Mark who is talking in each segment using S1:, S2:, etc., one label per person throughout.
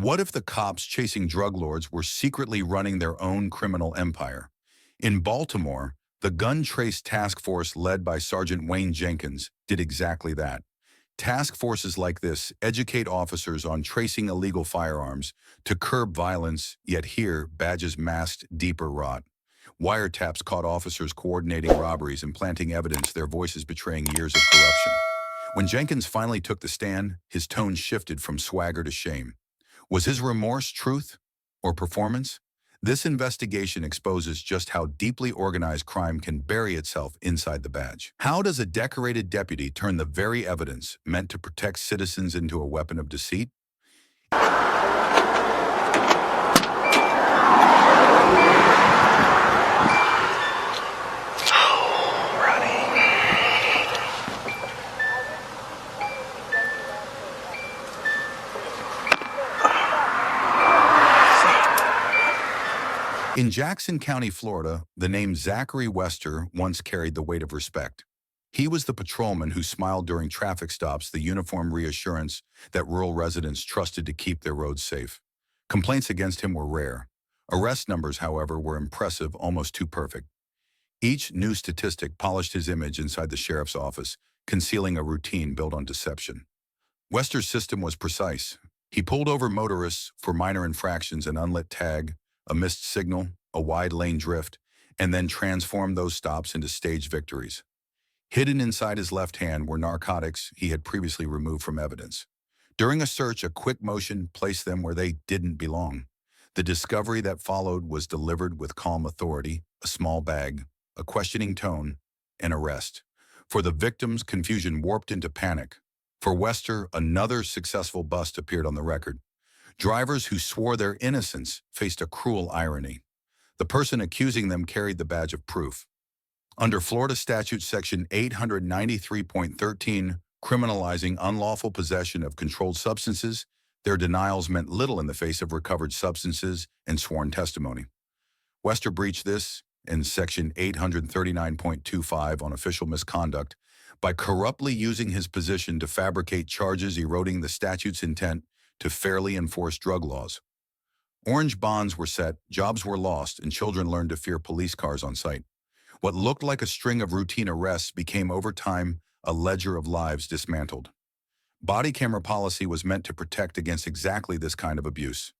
S1: What if the cops chasing drug lords were secretly running their own criminal empire? In Baltimore, the Gun Trace Task Force led by Sergeant Wayne Jenkins did exactly that. Task forces like this educate officers on tracing illegal firearms to curb violence, yet here, badges masked deeper rot. Wiretaps caught officers coordinating robberies and planting evidence, their voices betraying years of corruption. When Jenkins finally took the stand, his tone shifted from swagger to shame. Was his remorse truth or performance? This investigation exposes just how deeply organized crime can bury itself inside the badge. How does a decorated deputy turn the very evidence meant to protect citizens into a weapon of deceit? In Jackson County, Florida, the name Zachary Wester once carried the weight of respect. He was the patrolman who smiled during traffic stops, the uniform reassurance that rural residents trusted to keep their roads safe. Complaints against him were rare. Arrest numbers, however, were impressive, almost too perfect. Each new statistic polished his image inside the sheriff's office, concealing a routine built on deception. Wester's system was precise. He pulled over motorists for minor infractions, an unlit tag, a missed signal, a wide lane drift, and then transformed those stops into staged victories. Hidden inside his left hand were narcotics he had previously removed from evidence. During a search, a quick motion placed them where they didn't belong. The discovery that followed was delivered with calm authority, a small bag, a questioning tone, an arrest. For the victims, confusion warped into panic. For Wester, another successful bust appeared on the record. Drivers who swore their innocence faced a cruel irony. The person accusing them carried the badge of proof. Under Florida Statute Section 893.13, criminalizing unlawful possession of controlled substances, their denials meant little in the face of recovered substances and sworn testimony. Wester breached this in Section 839.25 on official misconduct by corruptly using his position to fabricate charges, eroding the statute's intent to fairly enforce drug laws. Orange bonds were set, jobs were lost, and children learned to fear police cars on sight. What looked like a string of routine arrests became over time a ledger of lives dismantled. Body camera policy was meant to protect against exactly this kind of abuse.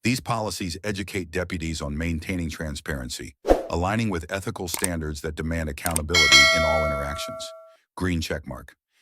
S1: These policies educate deputies on maintaining transparency, aligning with ethical standards that demand accountability in all interactions. Green checkmark.